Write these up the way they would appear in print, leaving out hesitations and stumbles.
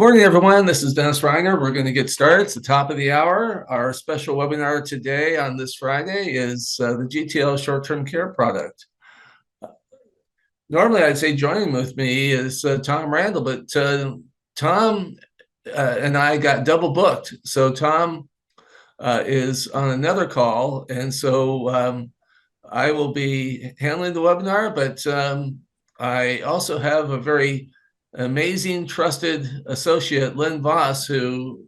morning, everyone. This is Dennis Reiner. We're going to get started. It's the top of the hour. Our special webinar today on this Friday is the GTL short-term care product. Normally, I'd say joining with me is Tom Randall, but Tom and I got double booked. So Tom is on another call, and so I will be handling the webinar, but I also have a very amazing, trusted associate, Lynn Voss, who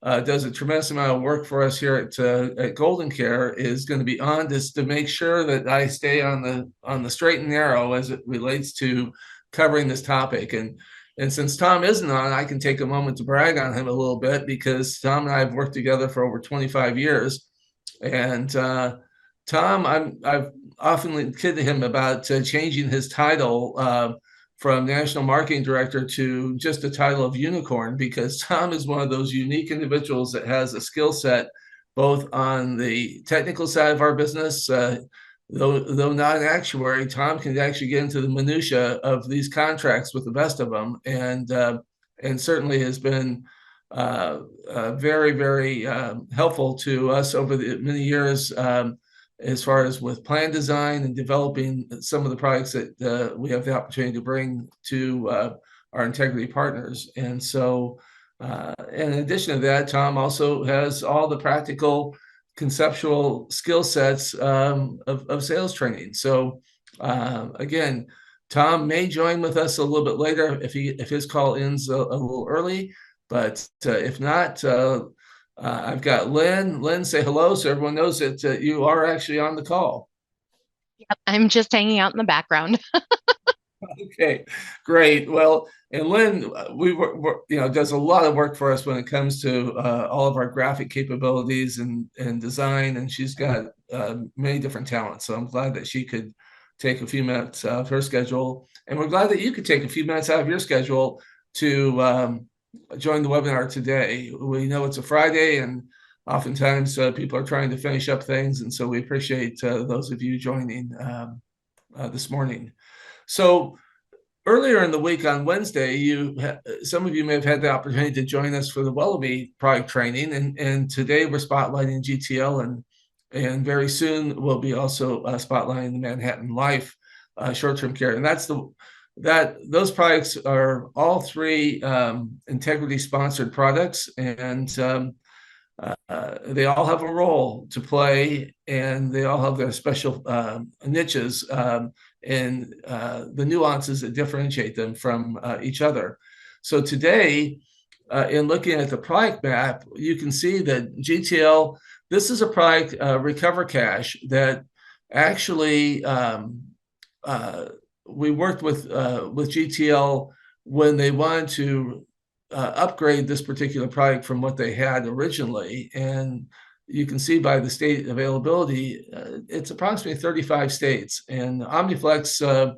does a tremendous amount of work for us here at GoldenCare, is going to be on just to make sure that I stay on the straight and narrow as it relates to covering this topic. And since Tom isn't on, I can take a moment to brag on him a little bit, because Tom and I have worked together for over 25 years. And Tom, I've often kidded him about changing his title from National Marketing Director to just the title of Unicorn, because Tom is one of those unique individuals that has a skill set both on the technical side of our business. Though not an actuary, Tom can actually get into the minutia of these contracts with the best of them, and certainly has been very, very helpful to us over the many years, as far as with plan design and developing some of the products that we have the opportunity to bring to our integrity partners. And so in addition to that, Tom also has all the practical conceptual skill sets of sales training. So again, Tom may join with us a little bit later if his call ends a little early, but if not, I've got Lynn. Lynn, say hello so everyone knows that you are actually on the call. Yep, I'm just hanging out in the background. Okay, great. Well, and Lynn, does a lot of work for us when it comes to all of our graphic capabilities and design, and she's got many different talents. So I'm glad that she could take a few minutes out of her schedule, and we're glad that you could take a few minutes out of your schedule to join the webinar today. We know it's a Friday, and oftentimes people are trying to finish up things, and so we appreciate those of you joining this morning. So earlier in the week on Wednesday, some of you may have had the opportunity to join us for the Willoughby product training, and today we're spotlighting GTL, and very soon we'll be also spotlighting the Manhattan Life short-term care, and those products are all three integrity sponsored products, and they all have a role to play, and they all have their special niches and the nuances that differentiate them from each other. So today, in looking at the product map, you can see that GTL, this is a product, Recover Cash, that actually we worked with GTL when they wanted to upgrade this particular product from what they had originally. And you can see by the state availability, it's approximately 35 states. And Omniflex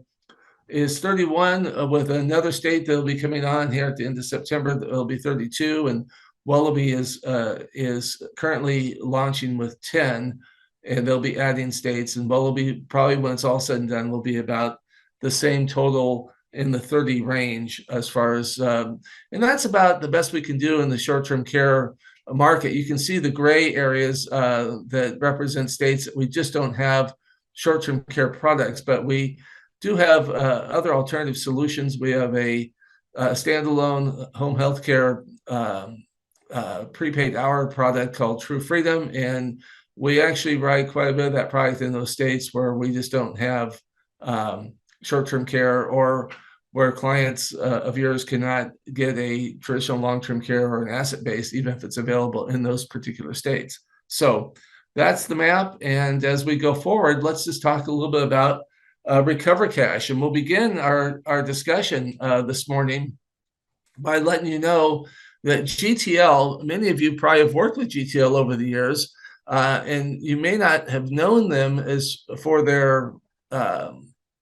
is 31, with another state that will be coming on here at the end of September. It'll be 32. And Willoughby is currently launching with 10, and they'll be adding states. And Willoughby, probably when it's all said and done, will be about the same total in the 30 range as far as, and that's about the best we can do in the short-term care market. You can see the gray areas that represent states that we just don't have short-term care products, but we do have other alternative solutions. We have a standalone home health care prepaid hour product called True Freedom, and we actually write quite a bit of that product in those states where we just don't have short-term care, or where clients of yours cannot get a traditional long-term care or an asset-based, even if it's available in those particular states. So that's the map. And as we go forward, let's just talk a little bit about Recover Cash. And we'll begin our discussion this morning by letting you know that GTL, many of you probably have worked with GTL over the years, and you may not have known them as for their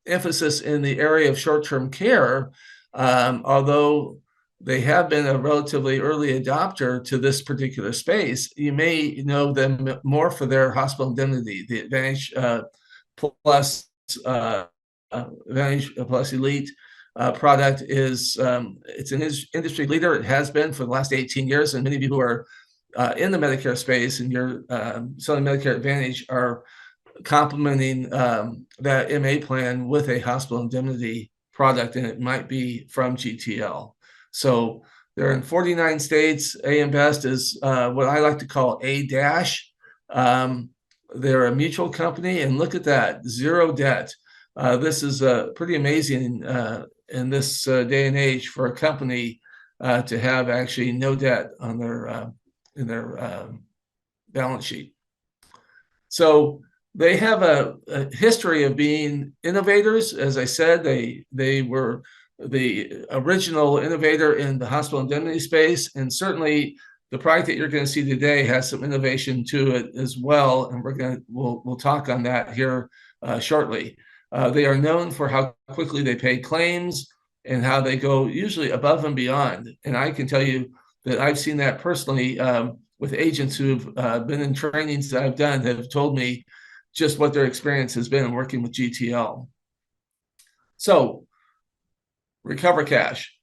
emphasis in the area of short-term care, although they have been a relatively early adopter to this particular space. You may know them more for their hospital indemnity, the Advantage Plus, Advantage Plus Elite, product is it's an industry leader. It has been for the last 18 years, and many of you who are in the Medicare space and you're selling Medicare Advantage are complementing that MA plan with a hospital indemnity product, and it might be from GTL. So they're in 49 states. AM Best is what I like to call A dash. They're a mutual company, and look at that, zero debt. This is pretty amazing in this day and age for a company to have actually no debt on their in their balance sheet. So they have a history of being innovators. As I said, they were the original innovator in the hospital indemnity space, and certainly the product that you're going to see today has some innovation to it as well, and we'll talk on that here shortly. They are known for how quickly they pay claims and how they go usually above and beyond. And I can tell you that I've seen that personally with agents who've been in trainings that I've done that have told me just what their experience has been working with GTL. So, Recover Cash.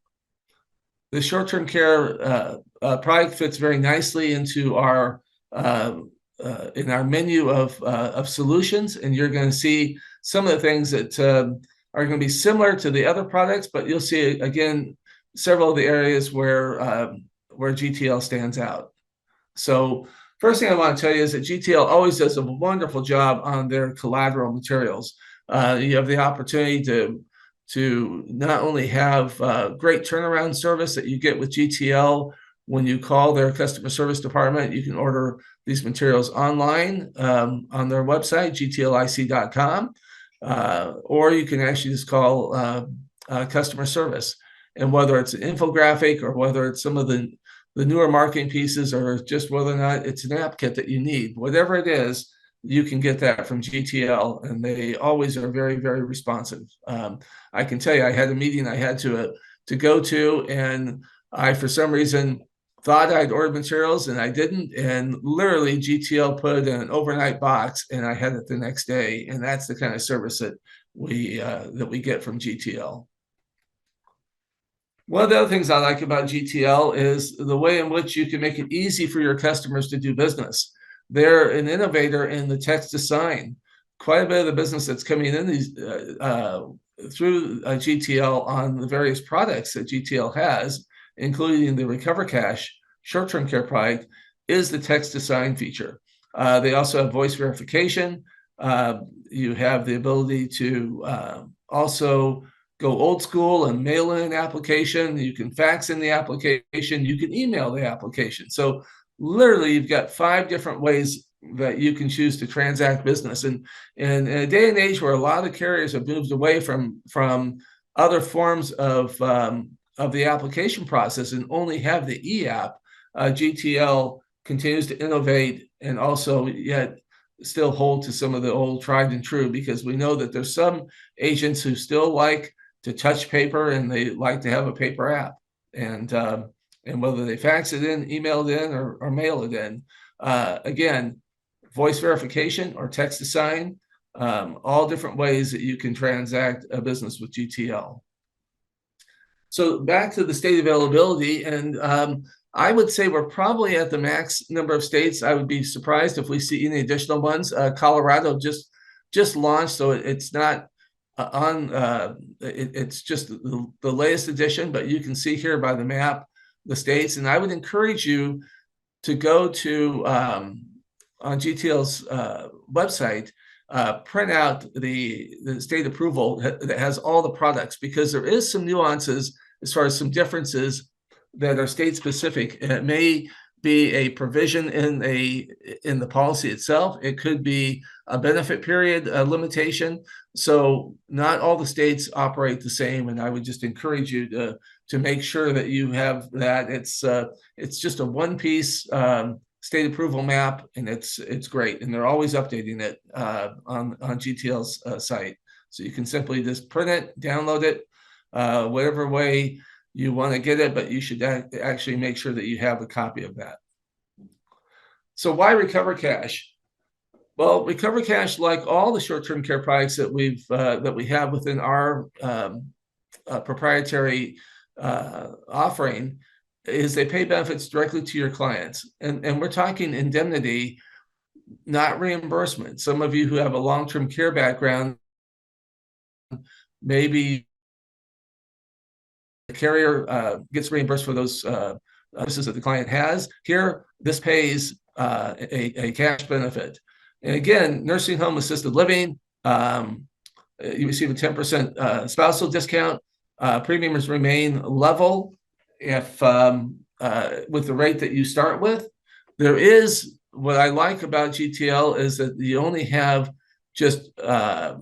The short-term care product fits very nicely into our in our menu of solutions, and you're going to see some of the things that are going to be similar to the other products, but you'll see again several of the areas where GTL stands out. So first thing I want to tell you is that GTL always does a wonderful job on their collateral materials. You have the opportunity to not only have great turnaround service that you get with GTL when you call their customer service department. You can order these materials online on their website, gtlic.com, or you can actually just call customer service. And whether it's an infographic or whether it's some of the newer marketing pieces or just whether or not it's an app kit that you need, whatever it is, you can get that from GTL, and they always are very, very responsive. I can tell you, I had a meeting I had to go to, and I, for some reason, thought I'd ordered materials, and I didn't. And literally, GTL put it in an overnight box, and I had it the next day. And that's the kind of service that we get from GTL. One of the other things I like about GTL is the way in which you can make it easy for your customers to do business. They're an innovator in the text to sign. Quite a bit of the business that's coming in these through GTL on the various products that GTL has, including the Recover Cash short-term care product, is the text to sign feature. They also have voice verification. You have the ability to also go old school and mail in an application. You can fax in the application. You can email the application. So literally, you've got 5 different ways that you can choose to transact business. And in a day and age where a lot of carriers have moved away from other forms of the application process and only have the e-app, GTL continues to innovate and also yet still hold to some of the old tried and true, because we know that there's some agents who still like to touch paper and they like to have a paper app. And whether they fax it in, email it in, or mail it in, again, voice verification or text to sign, all different ways that you can transact a business with GTL. So back to the state availability, and I would say we're probably at the max number of states. I would be surprised if we see any additional ones. Colorado just launched, so it's not it's just the latest edition, but you can see here by the map the states, and I would encourage you to go to on GTL's website, print out the state approval that has all the products, because there is some nuances as far as some differences that are state specific. And it may be a provision in the policy itself. It could be a benefit period limitation. So not all the states operate the same, and I would just encourage you to make sure that you have that. It's just a one-piece state approval map, and it's great, and they're always updating it on GTL's site. So you can simply just print it, download it, whatever way you want to get it, but you should actually make sure that you have a copy of that. So why Recover Cash? Well, Recover Cash, like all the short-term care products that we have within our proprietary offering is they pay benefits directly to your clients. And we're talking indemnity, not reimbursement. Some of you who have a long-term care background, maybe the carrier gets reimbursed for those services that the client has. Here, this pays a cash benefit. And again, nursing home assisted living, you receive a 10% spousal discount. Premiums remain level if with the rate that you start with. There is, what I like about GTL is that you only have just a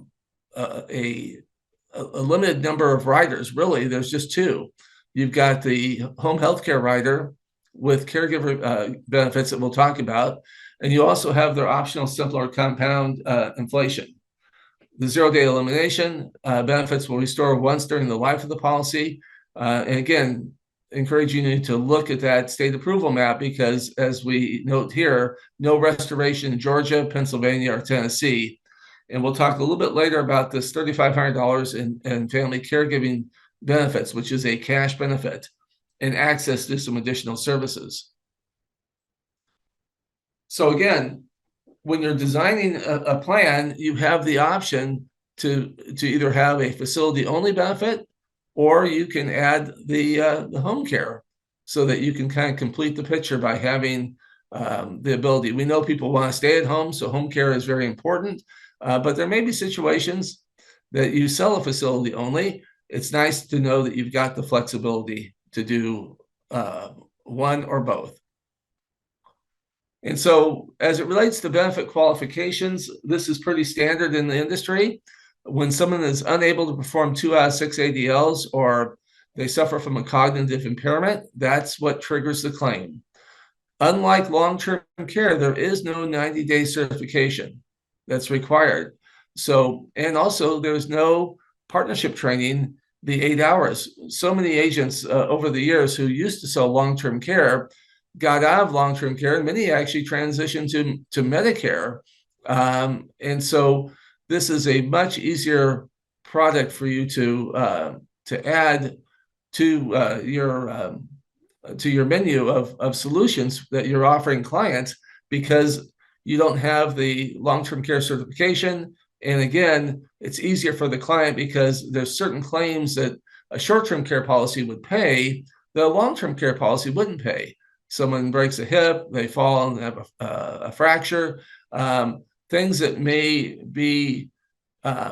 limited number of riders. Really, there's just two. You've got the home health care rider with caregiver benefits that we'll talk about, and you also have their optional simpler compound inflation. The zero-day elimination benefits will restore once during the life of the policy. And again, encouraging you to look at that state approval map because, as we note here, no restoration in Georgia, Pennsylvania, or Tennessee. And we'll talk a little bit later about this $3,500 in family caregiving benefits, which is a cash benefit, and access to some additional services. So again, when you're designing a plan, you have the option to either have a facility-only benefit, or you can add the home care so that you can kind of complete the picture by having the ability. We know people want to stay at home, so home care is very important. But there may be situations that you sell a facility only. It's nice to know that you've got the flexibility to do one or both. And so as it relates to benefit qualifications, this is pretty standard in the industry. When someone is unable to perform 2 out of 6 ADLs or they suffer from a cognitive impairment, that's what triggers the claim. Unlike long-term care, there is no 90-day certification that's required. So, and also there's no partnership training, the 8 hours. So many agents over the years who used to sell long-term care got out of long-term care, and many actually transitioned to Medicare. And so this is a much easier product for you to add to your menu of solutions that you're offering clients, because you don't have the long-term care certification. And again, it's easier for the client because there's certain claims that a short-term care policy would pay that a long-term care policy wouldn't pay. Someone breaks a hip, they fall and have a fracture, things that may be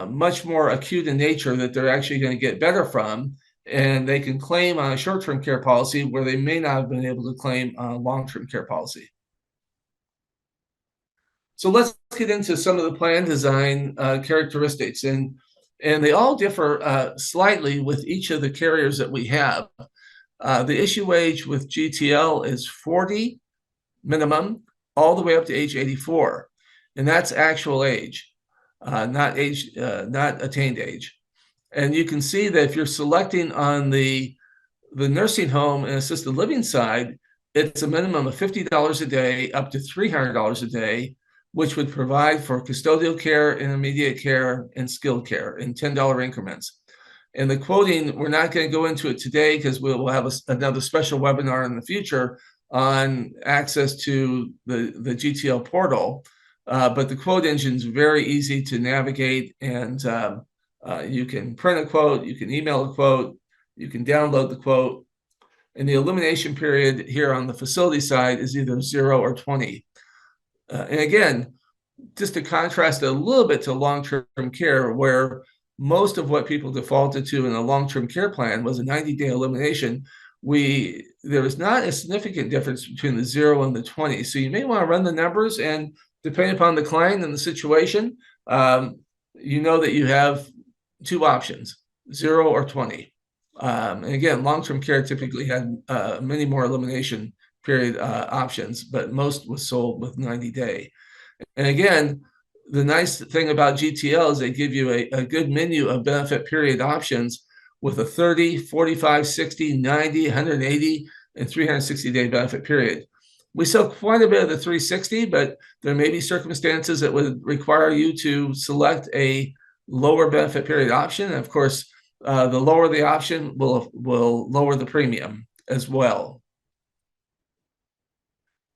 much more acute in nature that they're actually going to get better from, and they can claim on a short-term care policy where they may not have been able to claim on a long-term care policy. So let's get into some of the plan design characteristics, and they all differ slightly with each of the carriers that we have. The issue age with GTL is 40 minimum, all the way up to age 84, and that's actual age, not attained age. And you can see that if you're selecting on the nursing home and assisted living side, it's a minimum of $50 a day up to $300 a day, which would provide for custodial care, intermediate care, and skilled care in $10 increments. And the quoting, we're not going to go into it today because we'll have another special webinar in the future on access to the GTL portal. But the quote engine is very easy to navigate, and you can print a quote, you can email a quote, you can download the quote. And the elimination period here on the facility side is either 0 or 20. And again, just to contrast it a little bit to long-term care, where most of what people defaulted to in a long-term care plan was a 90-day elimination, there was not a significant difference between the 0 and the 20. So you may want to run the numbers, and depending upon the client and the situation, you know that you have 2 options, 0 or 20. And again, long-term care typically had many more elimination period options, but most was sold with 90-day. And again, the nice thing about GTL is they give you a good menu of benefit period options with a 30, 45, 60, 90, 180, and 360-day benefit period. We sell quite a bit of the 360, but there may be circumstances that would require you to select a lower benefit period option. And of course, the lower the option will lower the premium as well.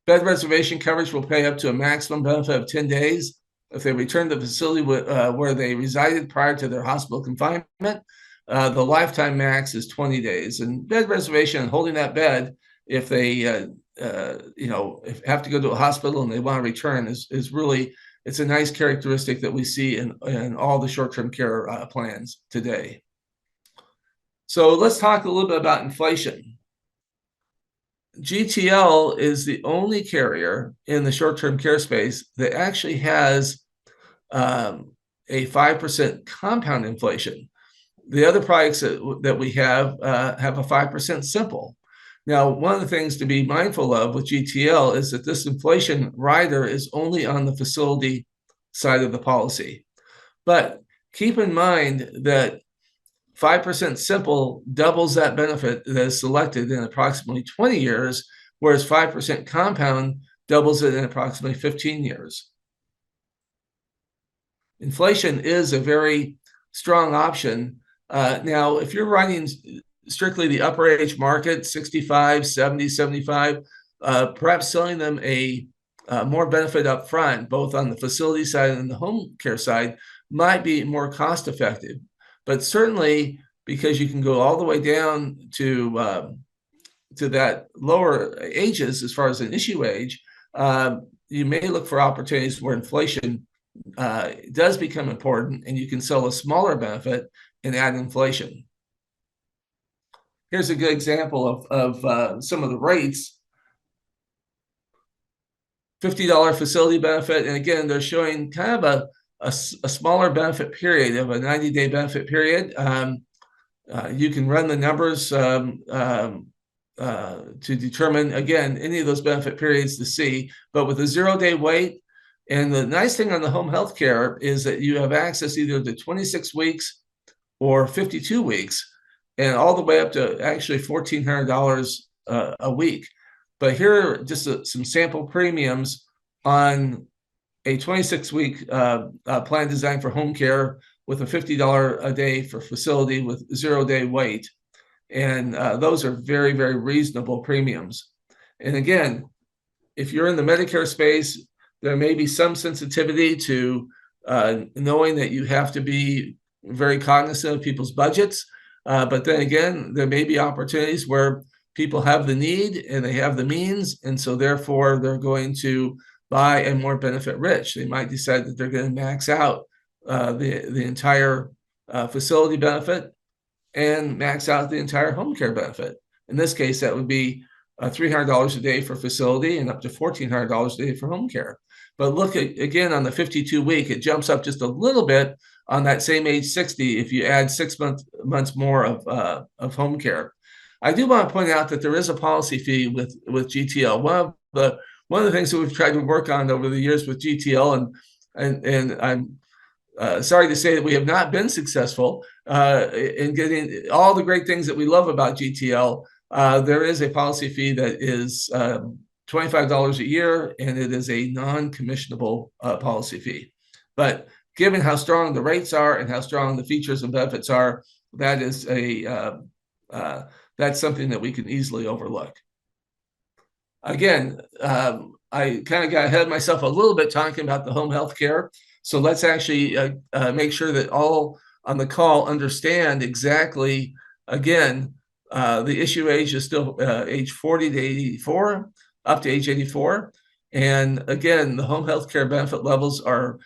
Bed reservation coverage will pay up to a maximum benefit of 10 days if they return to the facility where they resided prior to their hospital confinement. The lifetime max is 20 days. And bed reservation and holding that bed if they if have to go to a hospital and they want to return is really, it's a nice characteristic that we see in all the short-term care plans today. So let's talk a little bit about inflation. GTL is the only carrier in the short-term care space that actually has a 5% compound inflation. The other products that we have a 5% simple. Now, one of the things to be mindful of with GTL is that this inflation rider is only on the facility side of the policy. But keep in mind that 5% simple doubles that benefit that is selected in approximately 20 years, whereas 5% compound doubles it in approximately 15 years. Inflation is a very strong option. Now, if you're running strictly the upper age market, 65, 70, 75, perhaps selling them a more benefit up front, both on the facility side and the home care side, might be more cost effective. But certainly, because you can go all the way down to that lower ages as far as an issue age, you may look for opportunities where inflation does become important, and you can sell a smaller benefit and add inflation. Here's a good example of some of the rates. $50 facility benefit, and again, they're showing kind of a smaller benefit period of a 90-day benefit period. You can run the numbers to determine, again, any of those benefit periods to see, but with a 0-day wait. And the nice thing on the home health care is that you have access either to 26 weeks or 52 weeks, and all the way up to actually $1,400 a week. But here are just some sample premiums on a 26-week plan designed for home care with a $50 a day for facility with 0-day wait. And those are very, very reasonable premiums. And again, if you're in the Medicare space, there may be some sensitivity to knowing that you have to be very cognizant of people's budgets. But then again, there may be opportunities where people have the need and they have the means, and so therefore they're going to buy a more benefit rich. They might decide that they're going to max out the entire facility benefit and max out the entire home care benefit. In this case, that would be $300 a day for facility and up to $1,400 a day for home care. But look at, again, on the 52 week, it jumps up just a little bit on that same age 60 if you add 6 months more of home care. I do want to point out that there is a policy fee with GTL. One of the things that we've tried to work on over the years with GTL, and I'm sorry to say that we have not been successful in getting all the great things that we love about GTL. There is a policy fee that is $25 a year, and it is a non-commissionable policy fee. But given how strong the rates are and how strong the features and benefits are, that is that's something that we can easily overlook. Again, I kind of got ahead of myself a little bit talking about the home health care. So let's actually make sure that all on the call understand exactly, again, the issue age is still age 40 to 84, up to age 84. And again, the home health care benefit levels are,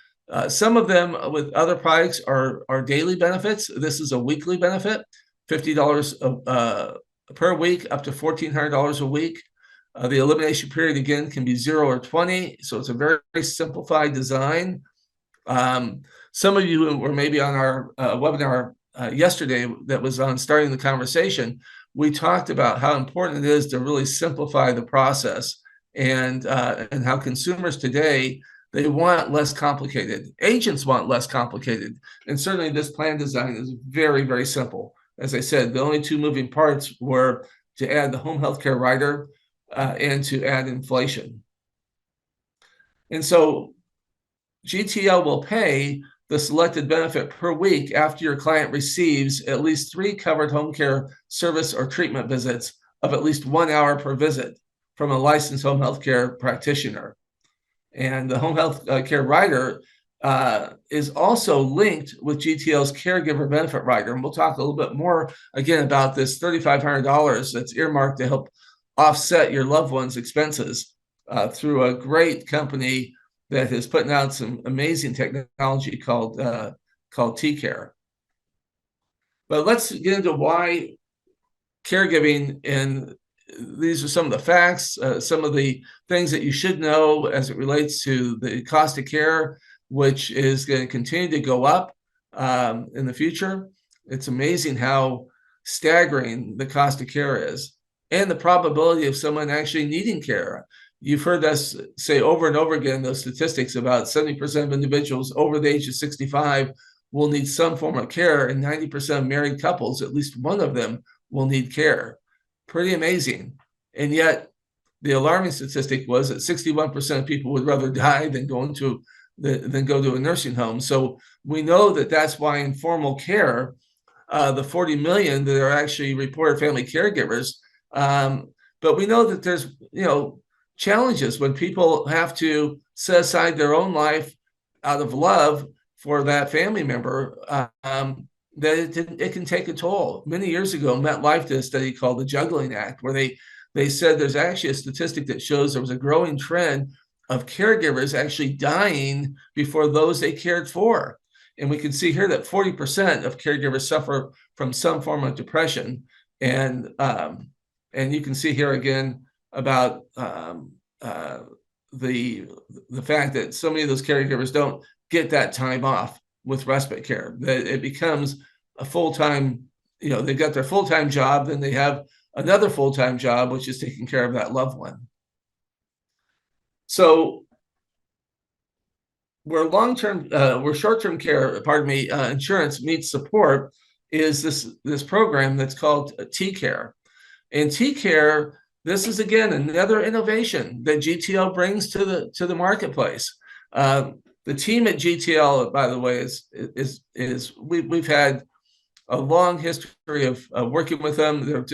some of them with other products are daily benefits. This is a weekly benefit, $50 per week, up to $1,400 a week. The elimination period, again, can be 0 or 20. So it's a very, very simplified design. Some of you were maybe on our webinar yesterday that was on starting the conversation. We talked about how important it is to really simplify the process, and how consumers today, they want less complicated. Agents want less complicated. And certainly this plan design is very, very simple. As I said, the only two moving parts were to add the home health care rider and to add inflation. And so GTL will pay the selected benefit per week after your client receives at least 3 covered home care service or treatment visits of at least 1 hour per visit from a licensed home health care practitioner. And the home health care rider is also linked with GTL's caregiver benefit rider. And we'll talk a little bit more again about this $3,500 that's earmarked to help offset your loved one's expenses through a great company that is putting out some amazing technology called TCare. But let's get into why caregiving, and these are some of the facts, some of the things that you should know as it relates to the cost of care, which is going to continue to go up in the future. It's amazing how staggering the cost of care is, and the probability of someone actually needing care. You've heard us say over and over again those statistics about 70% of individuals over the age of 65 will need some form of care, and 90% of married couples, at least one of them, will need care. Pretty amazing. And yet the alarming statistic was that 61% of people would rather die than go to a nursing home. So we know that that's why informal care, the 40 million that are actually reported family caregivers, but we know that there's challenges when people have to set aside their own life out of love for that family member, that it can take a toll. Many years ago, MetLife did a study called the Juggling Act, where they said there's actually a statistic that shows there was a growing trend of caregivers actually dying before those they cared for. And we can see here that 40% of caregivers suffer from some form of depression. And you can see here again about the fact that so many of those caregivers don't get that time off with respite care, that it becomes a full-time, they've got their full-time job, then they have another full-time job, which is taking care of that loved one. So where short-term care, insurance meets support is this program that's called TCare. And TCare, this is again another innovation that GTL brings to the marketplace. The team at GTL, by the way, we've had a long history of working with them.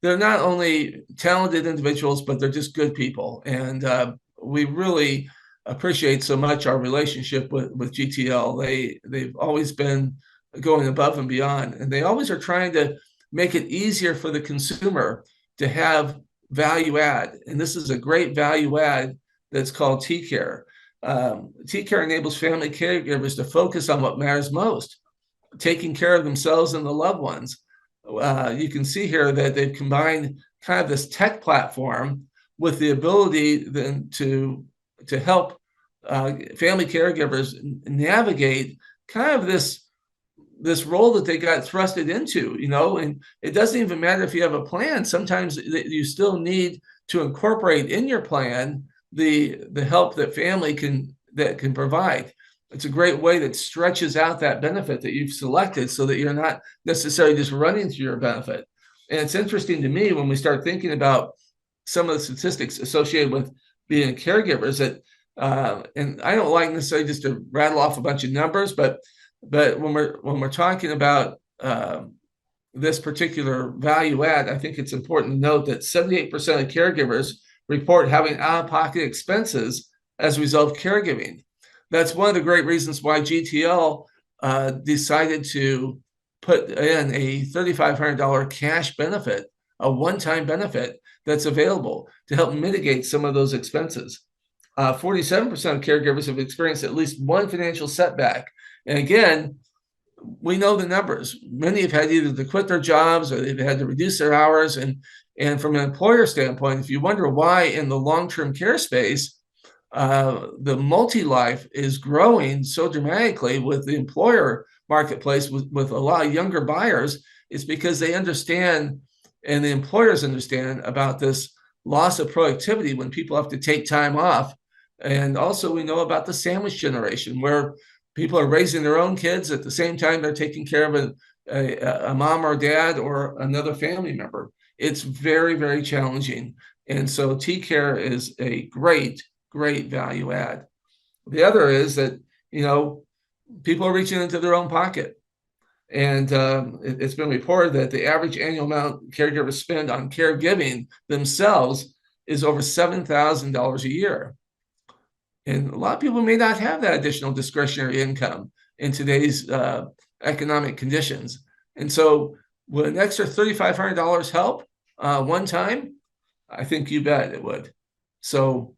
They're not only talented individuals, but they're just good people. And we really appreciate so much our relationship with GTL. They've always been going above and beyond, and they always are trying to make it easier for the consumer to have value add. And this is a great value add that's called TCare. TCare enables family caregivers to focus on what matters most, taking care of themselves and the loved ones. You can see here that they've combined kind of this tech platform with the ability then to help family caregivers navigate kind of this role that they got thrusted into, and it doesn't even matter if you have a plan. Sometimes you still need to incorporate in your plan the help that family can provide. It's a great way that stretches out that benefit that you've selected so that you're not necessarily just running through your benefit. And it's interesting to me when we start thinking about some of the statistics associated with being caregivers that, and I don't like necessarily just to rattle off a bunch of numbers, but when we're talking about this particular value add, I think it's important to note that 78% of caregivers report having out-of-pocket expenses as a result of caregiving. That's one of the great reasons why GTL decided to put in a $3,500 cash benefit, a one-time benefit that's available to help mitigate some of those expenses. 47% of caregivers have experienced at least one financial setback. And again, we know the numbers. Many have had either to quit their jobs or they've had to reduce their hours. And from an employer standpoint, if you wonder why in the long-term care space, the multi-life is growing so dramatically with the employer marketplace with a lot of younger buyers, it's because they understand, and the employers understand about this loss of productivity when people have to take time off. And also we know about the sandwich generation, where people are raising their own kids at the same time they're taking care of a mom or dad or another family member. It's very, very challenging. And so TCare is a great value add. The other is that, people are reaching into their own pocket. And it's been reported that the average annual amount caregivers spend on caregiving themselves is over $7,000 a year. And a lot of people may not have that additional discretionary income in today's economic conditions. And so, would an extra $3,500 help one time? I think you bet it would. So,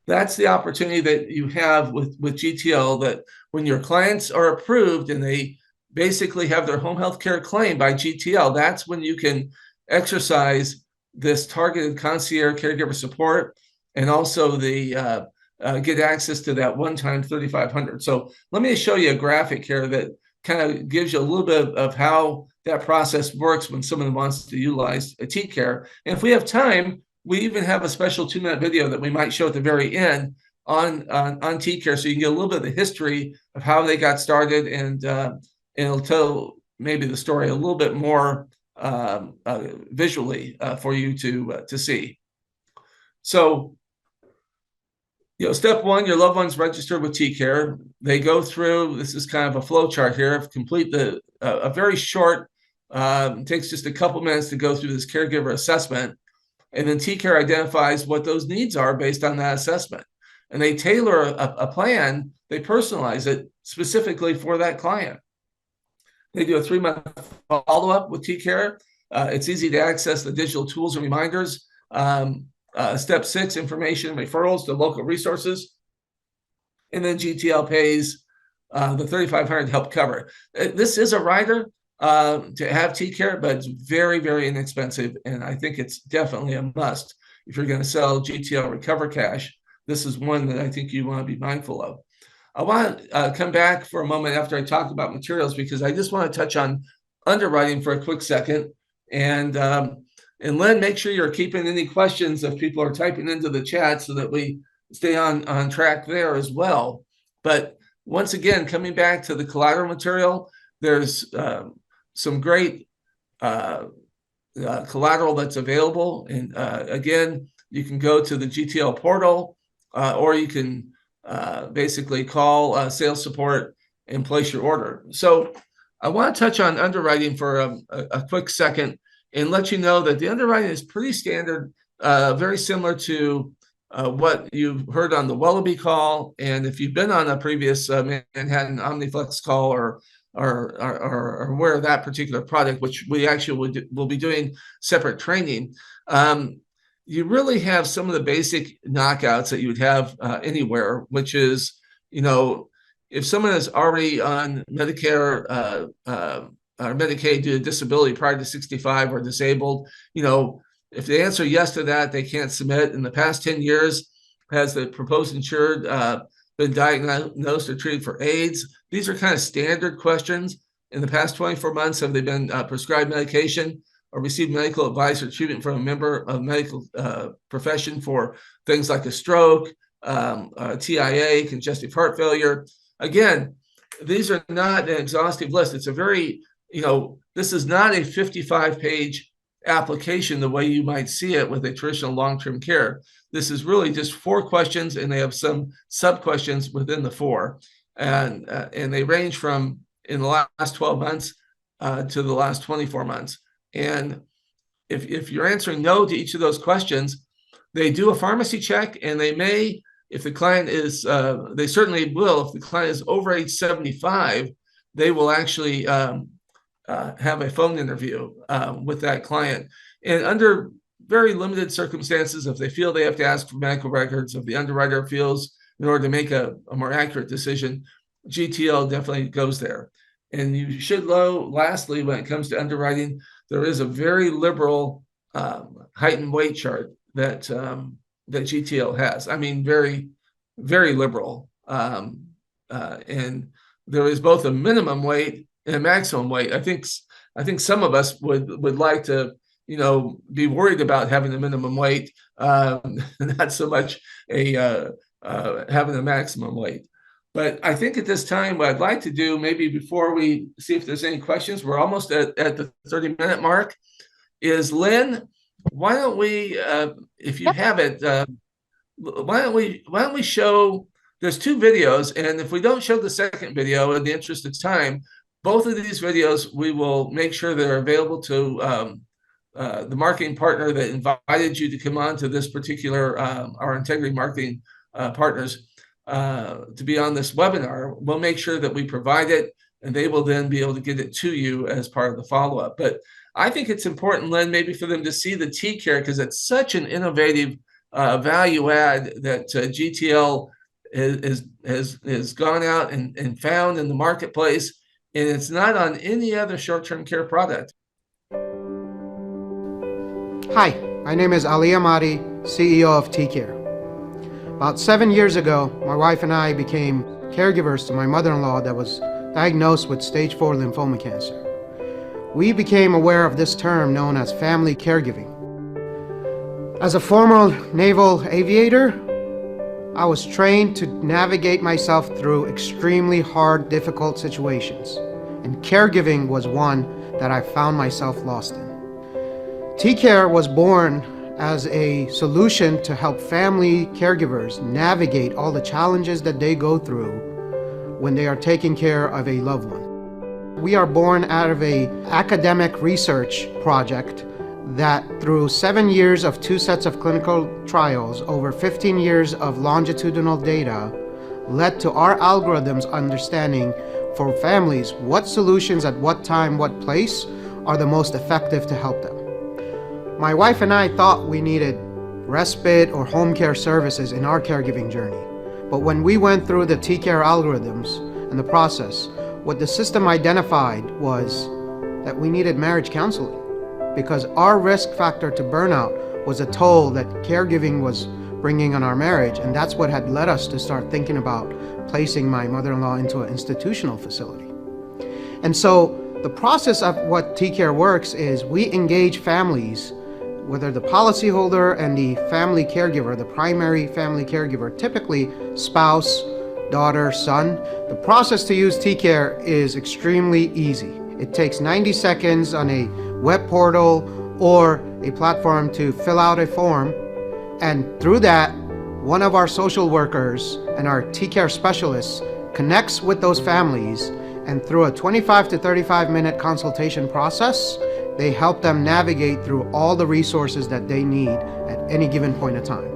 that's the opportunity that you have with GTL, that when your clients are approved and they basically have their home health care claim by GTL, that's when you can exercise this targeted concierge caregiver support, and also the get access to that one-time 3,500. So let me show you a graphic here that kind of gives you a little bit of how that process works when someone wants to utilize a TCare. And if we have time, we even have a special 2-minute video that we might show at the very end on TCare, so you can get a little bit of the history of how they got started, and it'll tell maybe the story a little bit more visually for you to see. So, step one, your loved one's registered with TCare. They go through, this is kind of a flow chart here, complete a very short, takes just a couple minutes to go through this caregiver assessment. And then TCare identifies what those needs are based on that assessment. And they tailor a plan, they personalize it specifically for that client. They do a 3-month follow-up with TCare. It's easy to access the digital tools and reminders. Step 6, information and referrals to local resources. And then GTL pays the $3,500 to help cover. This is a rider to have TCare, but it's very, very inexpensive. And I think it's definitely a must if you're going to sell GTL Recover Cash. This is one that I think you want to be mindful of. I want to come back for a moment after I talk about materials, because I just want to touch on underwriting for a quick second. And Lynn, make sure you're keeping any questions if people are typing into the chat, so that we stay on track there as well. But once again, coming back to the collateral material, there's some great collateral that's available. And again, you can go to the GTL portal, or you can basically call sales support and place your order. So I want to touch on underwriting for a quick second, and let you know that the underwriting is pretty standard, very similar to what you've heard on the Wellaby call. And if you've been on a previous Manhattan OmniFlex call, or aware of that particular product, which we actually will be doing separate training, you really have some of the basic knockouts that you would have anywhere, which is, if someone is already on Medicare or Medicaid due to disability prior to 65 or disabled, if they answer yes to that, they can't submit. In the past 10 years, has the proposed insured been diagnosed or treated for AIDS? These are kind of standard questions. In the past 24 months, have they been prescribed medication or received medical advice or treatment from a member of medical profession for things like a stroke, TIA, congestive heart failure? Again, these are not an exhaustive list. It's a very, this is not a 55-page application the way you might see it with a traditional long-term care. This is really just 4 questions, and they have some sub-questions within the 4. And they range from in the last 12 months to the last 24 months. And if you're answering no to each of those questions, they do a pharmacy check, and they may, if the client is, they certainly will, if the client is over age 75, they will actually have a phone interview with that client. And under very limited circumstances, if they feel they have to ask for medical records, if the underwriter feels in order to make a more accurate decision, GTL definitely goes there. And you should know, lastly, when it comes to underwriting, there is a very liberal height and weight chart that GTL has. I mean, very, very liberal. And there is both a minimum weight and a maximum weight. I think some of us would like to, be worried about having a minimum weight, not so much having a maximum weight. But I think at this time, what I'd like to do, maybe before we see if there's any questions, we're almost at the 30-minute mark, is Lynn, why don't we, if you have it, why don't we show there's two videos, and if we don't show the second video in the interest of time, both of these videos we will make sure they're available to the marketing partner that invited you to come on to this particular our integrity marketing partners to be on this webinar. We'll make sure that we provide it, and they will then be able to get it to you as part of the follow-up. But I think it's important, Len, maybe for them to see the T-Care, because it's such an innovative value add that GTL has gone out and found in the marketplace, and it's not on any other short-term care product. Hi, my name is Ali Ahmadi, CEO of T-Care. About 7 years ago, my wife and I became caregivers to my mother-in-law that was diagnosed with stage 4 lymphoma cancer. We became aware of this term known as family caregiving. As a former naval aviator, I was trained to navigate myself through extremely hard, difficult situations, and caregiving was one that I found myself lost in. T-Care was born as a solution to help family caregivers navigate all the challenges that they go through when they are taking care of a loved one. We are born out of an academic research project that through 7 years of 2 sets of clinical trials, over 15 years of longitudinal data, led to our algorithms understanding for families what solutions at what time, what place are the most effective to help them. My wife and I thought we needed respite or home care services in our caregiving journey. But when we went through the T-Care algorithms and the process, what the system identified was that we needed marriage counseling, because our risk factor to burnout was a toll that caregiving was bringing on our marriage, and that's what had led us to start thinking about placing my mother-in-law into an institutional facility. And so the process of what T-Care works is we engage families, whether the policyholder and the family caregiver, the primary family caregiver, typically spouse, daughter, son. The process to use T-Care is extremely easy. It takes 90 seconds on a web portal or a platform to fill out a form, and through that, one of our social workers and our T-Care specialists connects with those families, and through a 25 to 35-minute consultation process, they help them navigate through all the resources that they need at any given point in time.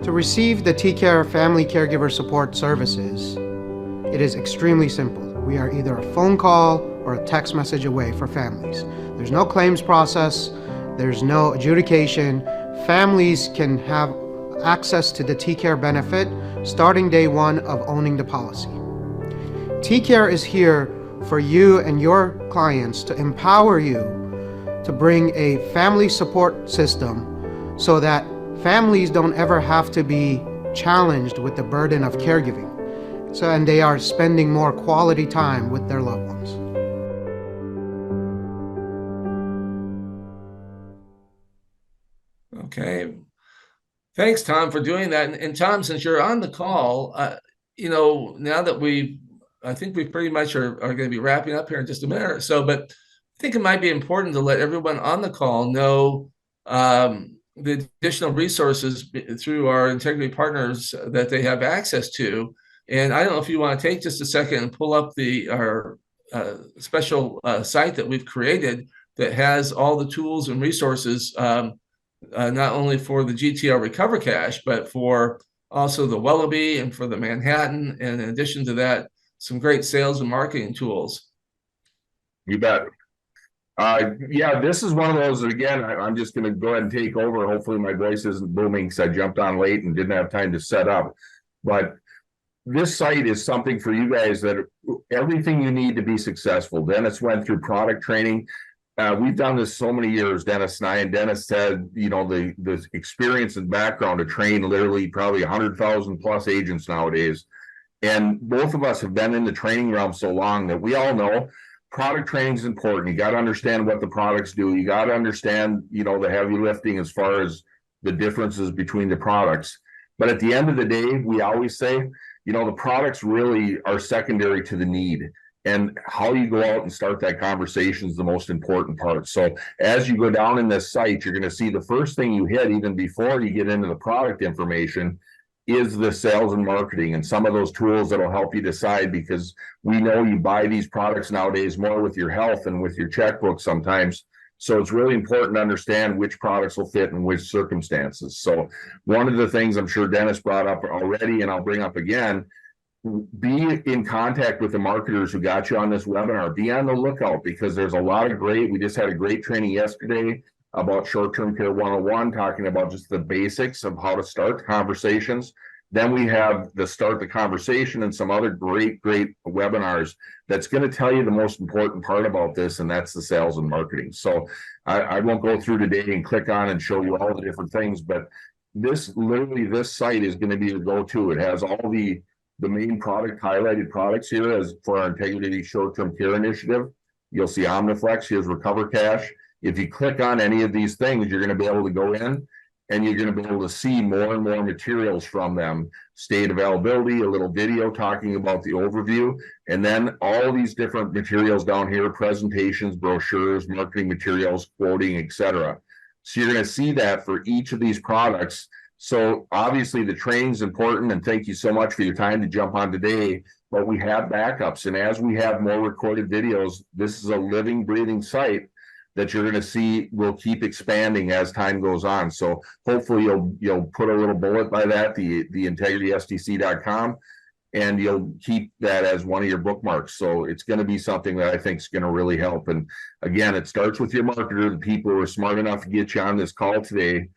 To receive the T-Care Family Caregiver Support Services, it is extremely simple. We are either a phone call or a text message away for families. There's no claims process, there's no adjudication. Families can have access to the T-Care benefit starting day one of owning the policy. T-Care is here for you and your clients to empower you to bring a family support system so that families don't ever have to be challenged with the burden of caregiving. And they are spending more quality time with their loved ones. Okay. Thanks, Tom, for doing that. And Tom, since you're on the call, now that I think we pretty much are going to be wrapping up here in just a minute or so, but I think it might be important to let everyone on the call know the additional resources through our integrity partners that they have access to. And I don't know if you want to take just a second and pull up our special site that we've created that has all the tools and resources, not only for the GTL Recover Cash, but for also the Willoughby and for the Manhattan. And in addition to that, some great sales and marketing tools. You bet. Yeah, this is one of those, again, I'm just going to go ahead and take over. Hopefully my voice isn't booming because I jumped on late and didn't have time to set up. But this site is something for you guys that everything you need to be successful. Dennis went through product training. We've done this so many years, Dennis and I, and Dennis had, the experience and background to train literally probably 100,000 plus agents nowadays. And both of us have been in the training realm so long that we all know product training is important. You got to understand what the products do. You got to understand, the heavy lifting as far as the differences between the products. But at the end of the day, we always say, the products really are secondary to the need. And how you go out and start that conversation is the most important part. So as you go down in this site, you're going to see the first thing you hit, even before you get into the product information, is the sales and marketing and some of those tools that'll help you decide, because we know you buy these products nowadays more with your health and with your checkbook sometimes. So it's really important to understand which products will fit in which circumstances. So one of the things I'm sure Dennis brought up already, and I'll bring up again, be in contact with the marketers who got you on this webinar. Be on the lookout, because there's a lot of we just had a great training yesterday about short-term care 101, talking about just the basics of how to start conversations. Then we have the Start the Conversation and some other great webinars that's going to tell you the most important part about this, and that's the sales and marketing. So I won't go through today and click on and show you all the different things, but this site is going to be your go-to. It has all the main highlighted products here as for our Integrity Short-Term Care Initiative. You'll see Omniflex, here's Recover Cash. If you click on any of these things, you're going to be able to go in and you're going to be able to see more and more materials from them. State availability, a little video talking about the overview, and then all these different materials down here, presentations, brochures, marketing materials, quoting, etc. So you're going to see that for each of these products. So obviously the training's important, and thank you so much for your time to jump on today, but we have backups. And as we have more recorded videos, this is a living, breathing site that you're going to see will keep expanding as time goes on. So hopefully you'll put a little bullet by that, the integritystc.com, and you'll keep that as one of your bookmarks. So it's going to be something that I think is going to really help. And again, it starts with your marketer, the people who are smart enough to get you on this call today,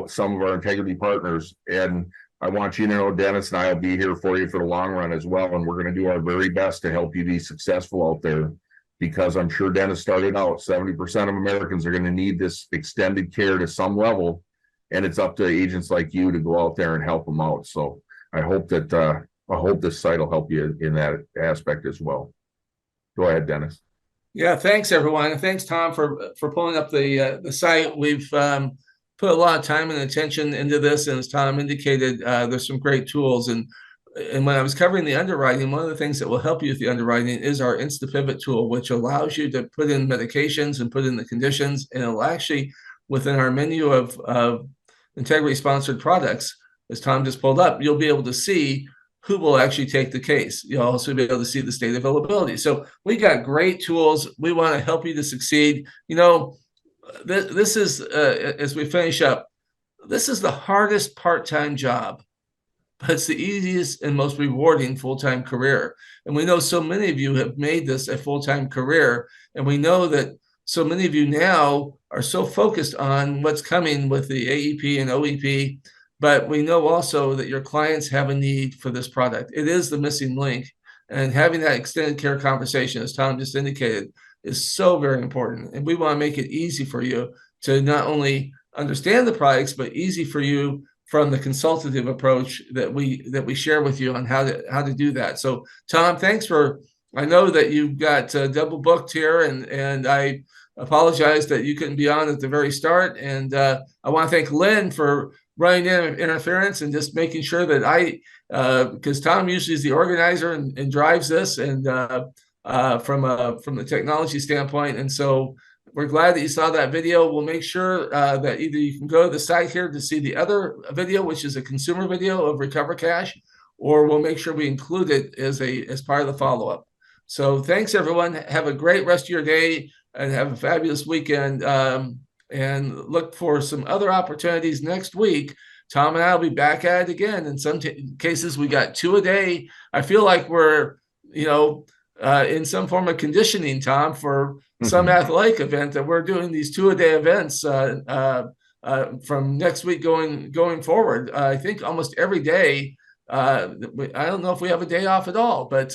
some of our integrity partners. And I want you to know Dennis and I will be here for you for the long run as well. And we're going to do our very best to help you be successful out there, because I'm sure Dennis started out, 70% of Americans are going to need this extended care to some level, and it's up to agents like you to go out there and help them out. So I hope this site will help you in that aspect as well. Go ahead, Dennis. Yeah, thanks everyone. And thanks, Tom, for pulling up the site. We've put a lot of time and attention into this, and as Tom indicated, there's some great tools. And when I was covering the underwriting, one of the things that will help you with the underwriting is our InstaPivot tool, which allows you to put in medications and put in the conditions, and it'll actually, within our menu of integrity-sponsored products, as Tom just pulled up, you'll be able to see who will actually take the case. You'll also be able to see the state availability. So we got great tools. We want to help you to succeed. You know, this is, as we finish up, this is the hardest part-time job, but it's the easiest and most rewarding full-time career. And we know so many of you have made this a full-time career. And we know that so many of you now are so focused on what's coming with the AEP and OEP, but we know also that your clients have a need for this product. It is the missing link. And having that extended care conversation, as Tom just indicated, is so very important. And we want to make it easy for you to not only understand the products, but easy for you from the consultative approach that we share with you on how to do that. So Tom, thanks I know that you've got double booked here, and I apologize that you couldn't be on at the very start. And I want to thank Lynn for running interference and just making sure that because Tom usually is the organizer and drives this, and from the technology standpoint. And so we're glad that you saw that video. We'll make sure that either you can go to the site here to see the other video, which is a consumer video of Recover Cash, or we'll make sure we include it as part of the follow-up. So thanks, everyone. Have a great rest of your day and have a fabulous weekend. And look for some other opportunities next week. Tom and I will be back at it again. In some cases, we got 2 a day. I feel like we're, in some form of conditioning, Tom, for some athletic event, that we're doing these 2-a-day events from next week going forward. I think almost every day. I don't know if we have a day off at all, but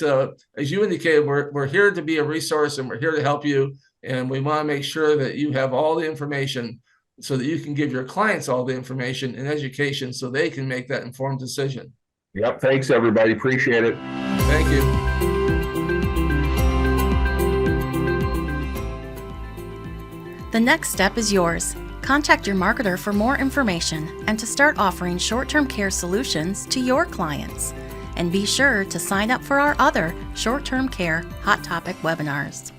as you indicated, we're here to be a resource, and we're here to help you. And we want to make sure that you have all the information so that you can give your clients all the information and education so they can make that informed decision. Yep. Thanks, everybody. Appreciate it. Thank you. The next step is yours. Contact your marketer for more information and to start offering short-term care solutions to your clients. And be sure to sign up for our other short-term care hot topic webinars.